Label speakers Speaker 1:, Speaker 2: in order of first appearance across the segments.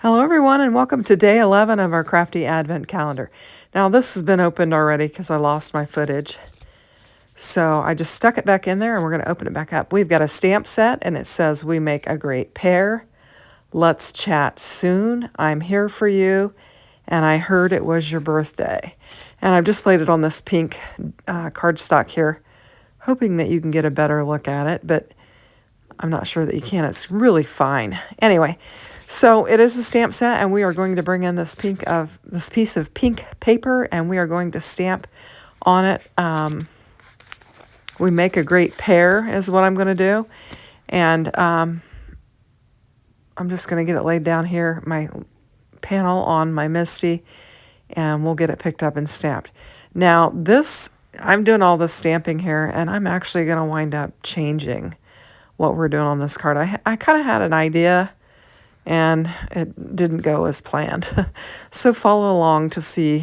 Speaker 1: Hello everyone and welcome to day 11 of our crafty advent calendar. Now this has been opened already because I lost my footage. So I just stuck it back in there and we're going to open it back up. We've got a stamp set and it says we make a great pair. Let's chat soon. I'm here for you and I heard it was your birthday. And I've just laid it on this pink cardstock here, hoping that you can get a better look at it, but I'm not sure that you can. It's really fine. Anyway, so it is a stamp set, and we are going to bring in this piece of pink paper, and we are going to stamp on it. We make a great pair is what I'm going to do, and I'm just going to get it laid down here, my panel on my Misty, and we'll get it picked up and stamped. Now I'm doing all this stamping here, and I'm actually going to wind up changing what we're doing on this card. I kind of had an idea and it didn't go as planned. So follow along to see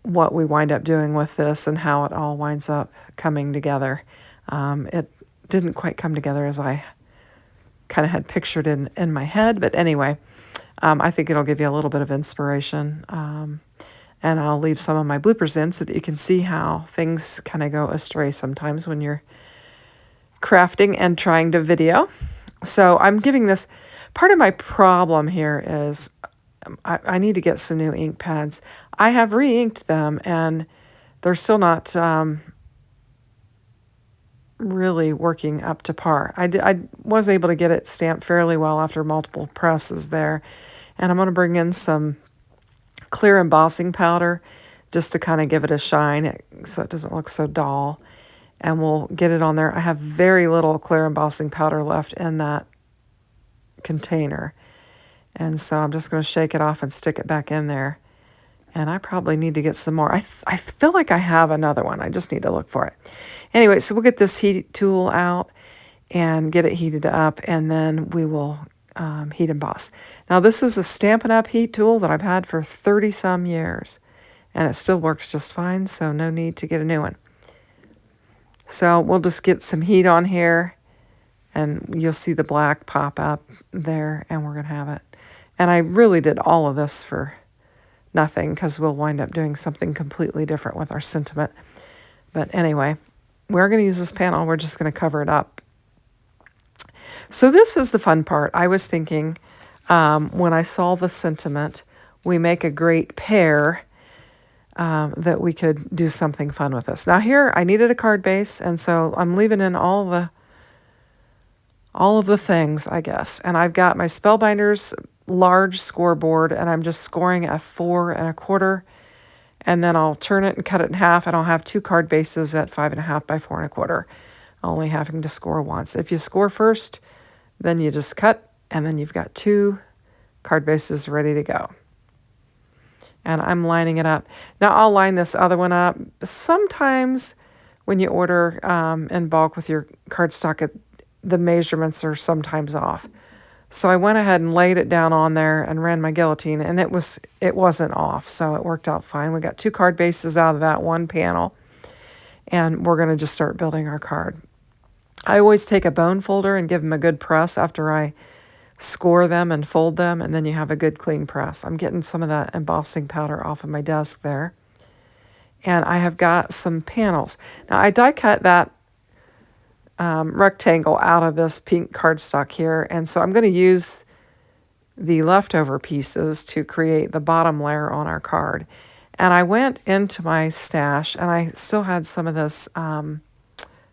Speaker 1: what we wind up doing with this and how it all winds up coming together. It didn't quite come together as I kind of had pictured in my head, but anyway, I think it'll give you a little bit of inspiration. And I'll leave some of my bloopers in so that you can see how things kind of go astray sometimes when you're crafting and trying to video. So I'm giving this, part of my problem here is I need to get some new ink pads. I have re-inked them and they're still not really working up to par. I was able to get it stamped fairly well after multiple presses there. And I'm going to bring in some clear embossing powder just to kind of give it a shine so it doesn't look so dull. And we'll get it on there. I have very little clear embossing powder left in that container. And so I'm just going to shake it off and stick it back in there. And I probably need to get some more. I feel like I have another one. I just need to look for it. Anyway, so we'll get this heat tool out and get it heated up, and then we will heat emboss. Now this is a Stampin' Up! Heat tool that I've had for 30-some years. And it still works just fine, so no need to get a new one. So we'll just get some heat on here and you'll see the black pop up there and we're going to have it. And I really did all of this for nothing because we'll wind up doing something completely different with our sentiment. But anyway, we're going to use this panel. We're just going to cover it up. So this is the fun part. I was thinking when I saw the sentiment, we make a great pair, that we could do something fun with this. Now here, I needed a card base, and so I'm leaving in all of the things, I guess. And I've got my Spellbinders large scoreboard, and I'm just scoring at 4 1/4, and then I'll turn it and cut it in half, and I'll have 2 card bases at 5 1/2 by 4 1/4, only having to score once. If you score first, then you just cut, and then you've got 2 card bases ready to go. And I'm lining it up. Now I'll line this other one up. Sometimes when you order in bulk with your cardstock, the measurements are sometimes off. So I went ahead and laid it down on there and ran my guillotine, and it wasn't off, so it worked out fine. We got 2 card bases out of that one panel, and we're going to just start building our card. I always take a bone folder and give them a good press after I score them and fold them, and then you have a good clean press. I'm getting some of that embossing powder off of my desk there. And I have got some panels. Now I die cut that rectangle out of this pink cardstock here, and so I'm going to use the leftover pieces to create the bottom layer on our card. And I went into my stash, and I still had some of this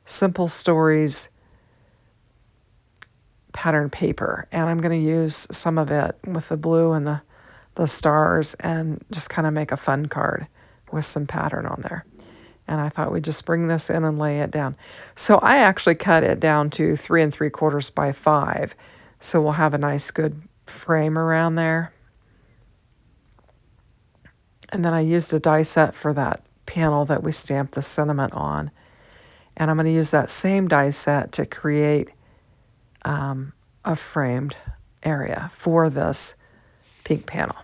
Speaker 1: Simple Stories pattern paper, and I'm going to use some of it with the blue and the stars and just kind of make a fun card with some pattern on there. And I thought we'd just bring this in and lay it down. So I actually cut it down to 3 3/4 by 5, so we'll have a nice good frame around there. And then I used a die set for that panel that we stamped the sentiment on, and I'm going to use that same die set to create a framed area for this pink panel.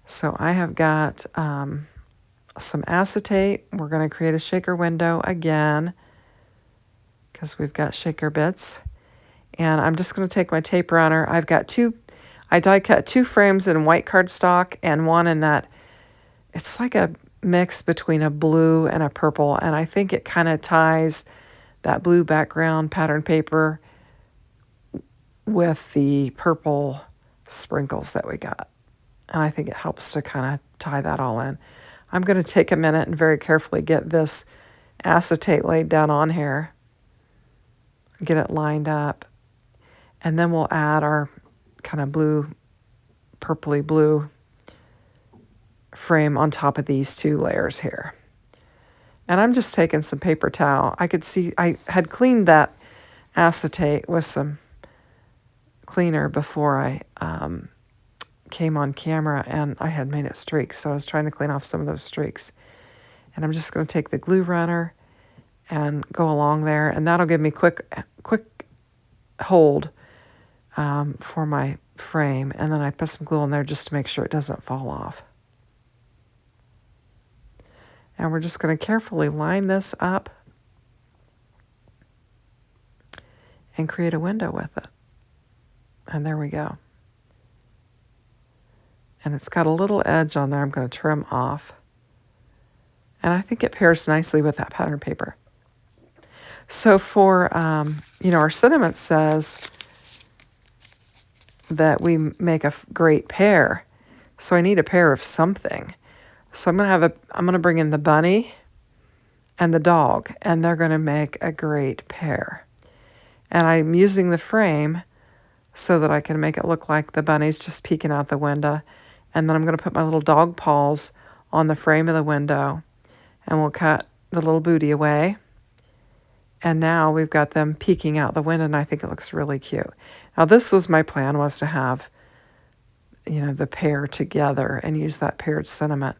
Speaker 1: So I have got some acetate. We're going to create a shaker window again because we've got shaker bits. And I'm just going to take my tape runner. I die cut 2 frames in white cardstock and one in that, it's like a mix between a blue and a purple. And I think it kind of ties that blue background pattern paper with the purple sprinkles that we got. And I think it helps to kind of tie that all in. I'm going to take a minute and very carefully get this acetate laid down on here, get it lined up, and then we'll add our kind of blue, purpley blue frame on top of these 2 layers here. And I'm just taking some paper towel. I could see I had cleaned that acetate with some cleaner before I came on camera, and I had made it streaks, so I was trying to clean off some of those streaks. And I'm just going to take the glue runner and go along there, and that'll give me quick hold for my frame. And then I put some glue on there just to make sure it doesn't fall off. And we're just going to carefully line this up and create a window with it. And there we go. And it's got a little edge on there I'm going to trim off. And I think it pairs nicely with that pattern paper. So for, our sentiment says that we make a great pair. So I need a pair of something. So I'm going to bring in the bunny and the dog, and they're going to make a great pair. And I'm using the frame so that I can make it look like the bunny's just peeking out the window. And then I'm going to put my little dog paws on the frame of the window, and we'll cut the little booty away. And now we've got them peeking out the window, and I think it looks really cute. Now this was my plan, was to have, the pair together and use that paired sentiment.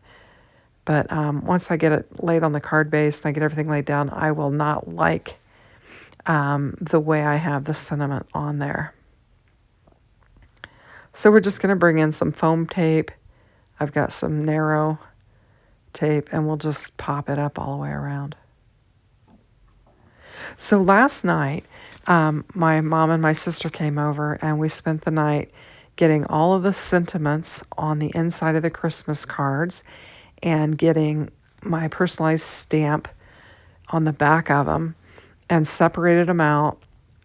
Speaker 1: But once I get it laid on the card base and I get everything laid down, I will not like the way I have the sentiment on there. So we're just going to bring in some foam tape. I've got some narrow tape, and we'll just pop it up all the way around. So last night, my mom and my sister came over, and we spent the night getting all of the sentiments on the inside of the Christmas cards and getting my personalized stamp on the back of them, and separated them out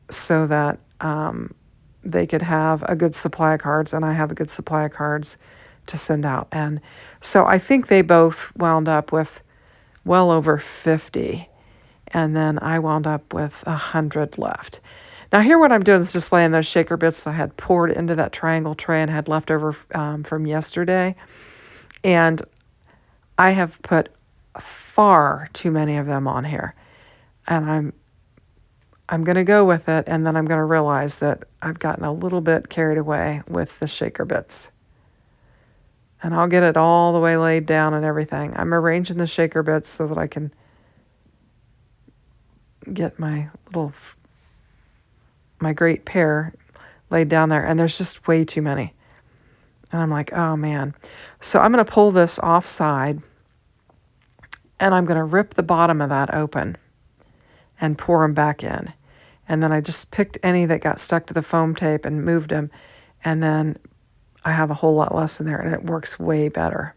Speaker 1: so that they could have a good supply of cards, and I have a good supply of cards to send out. And so I think they both wound up with well over 50, and then I wound up with 100 left. Now here what I'm doing is just laying those shaker bits that I had poured into that triangle tray and had left over from yesterday. And I have put far too many of them on here. And I'm going to go with it, and then I'm going to realize that I've gotten a little bit carried away with the shaker bits. And I'll get it all the way laid down and everything. I'm arranging the shaker bits so that I can get my great pair laid down there, and there's just way too many. And I'm like, oh man. So I'm going to pull this offside, and I'm going to rip the bottom of that open and pour them back in. And then I just picked any that got stuck to the foam tape and moved them, and then I have a whole lot less in there, and it works way better.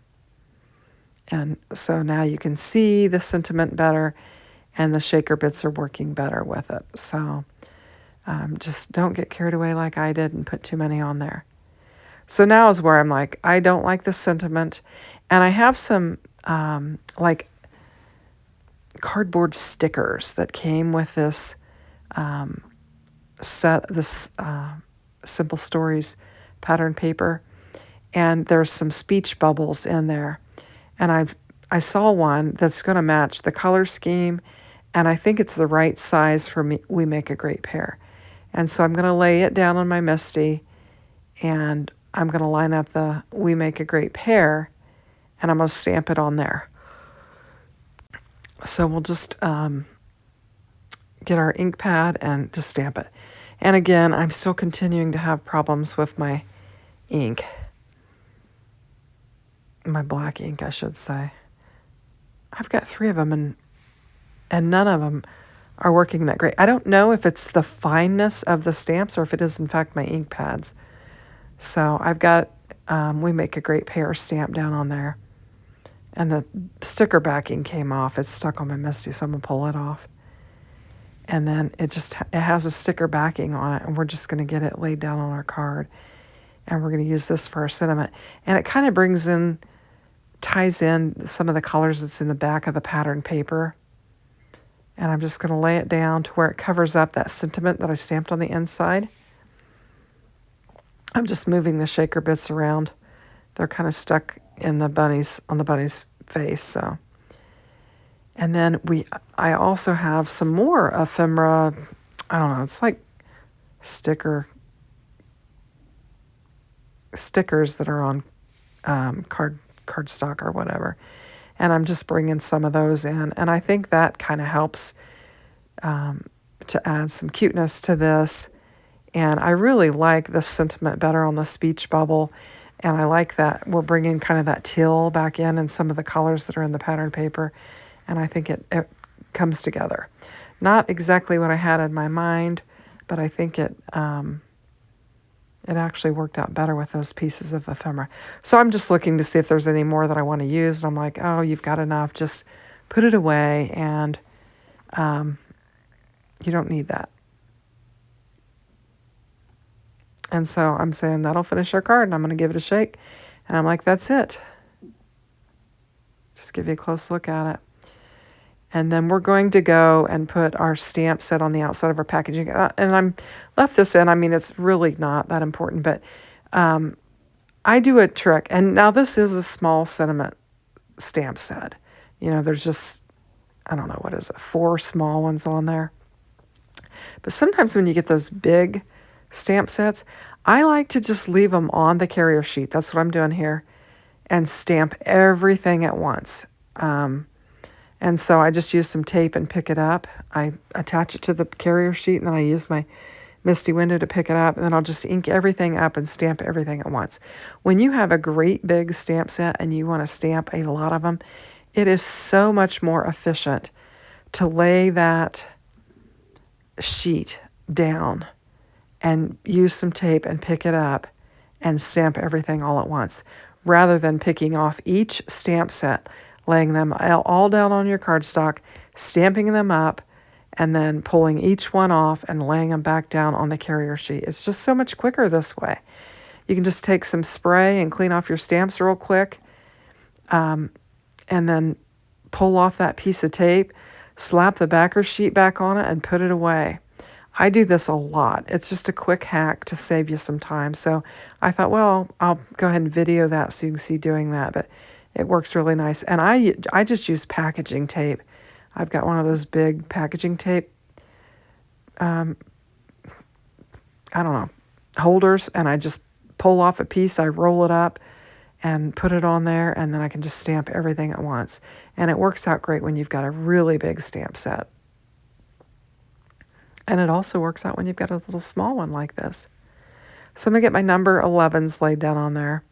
Speaker 1: And so now you can see the sentiment better, and the shaker bits are working better with it. So just don't get carried away like I did and put too many on there. So now is where I'm like, I don't like the sentiment. And I have some like cardboard stickers that came with this Simple Stories pattern paper. And there's some speech bubbles in there. And I saw one that's going to match the color scheme, and I think it's the right size for me. We make a great pair. And so I'm going to lay it down on my Misty, and I'm going to line up the We Make a Great Pair, and I'm going to stamp it on there. So we'll just get our ink pad and just stamp it. And again, I'm still continuing to have problems with my ink. My black ink, I should say. I've got 3 of them, and none of them are working that great. I don't know if it's the fineness of the stamps or if it is in fact my ink pads. So I've got, we make a great pear stamp down on there. And the sticker backing came off. It's stuck on my Misty, so I'm going to pull it off. And then it has a sticker backing on it, and we're just going to get it laid down on our card. And we're going to use this for our sentiment. And it kind of ties in some of the colors that's in the back of the pattern paper. And I'm just going to lay it down to where it covers up that sentiment that I stamped on the inside. I'm just moving the shaker bits around. They're kind of stuck in the bunny's face. So, and then I also have some more ephemera. I don't know. It's like stickers that are on cardstock or whatever. And I'm just bringing some of those in, and I think that kind of helps to add some cuteness to this. And I really like the sentiment better on the speech bubble. And I like that we're bringing kind of that teal back in and some of the colors that are in the pattern paper. And I think it comes together. Not exactly what I had in my mind, but I think it actually worked out better with those pieces of ephemera. So I'm just looking to see if there's any more that I want to use. And I'm like, oh, you've got enough. Just put it away, and you don't need that. And so I'm saying that'll finish our card, and I'm going to give it a shake. And I'm like, that's it. Just give you a close look at it. And then we're going to go and put our stamp set on the outside of our packaging. And I'm left this in. I mean, it's really not that important, but I do a trick. And now this is a small sentiment stamp set. You know, there's just, I don't know, what is it, 4 small ones on there. But sometimes when you get those big stamp sets, I like to just leave them on the carrier sheet. That's what I'm doing here. And stamp everything at once. And so I just use some tape and pick it up. I attach it to the carrier sheet, and then I use my Misty window to pick it up, and then I'll just ink everything up and stamp everything at once. When you have a great big stamp set and you want to stamp a lot of them, it is so much more efficient to lay that sheet down and use some tape and pick it up and stamp everything all at once, rather than picking off each stamp set, laying them all down on your cardstock, stamping them up, and then pulling each one off and laying them back down on the carrier sheet. It's just so much quicker this way. You can just take some spray and clean off your stamps real quick, and then pull off that piece of tape, slap the backer sheet back on it, and put it away. I do this a lot. It's just a quick hack to save you some time. So I thought, well, I'll go ahead and video that so you can see doing that. But it works really nice. And I just use packaging tape. I've got one of those big packaging tape, I don't know, holders. And I just pull off a piece. I roll it up and put it on there. And then I can just stamp everything at once. And it works out great when you've got a really big stamp set. And it also works out when you've got a little small one like this. So I'm going to get my number 11s laid down on there.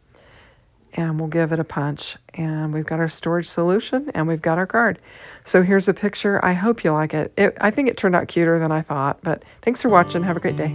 Speaker 1: And we'll give it a punch. And we've got our storage solution, and we've got our card. So here's a picture. I hope you like it. I think it turned out cuter than I thought. But thanks for watching. Have a great day.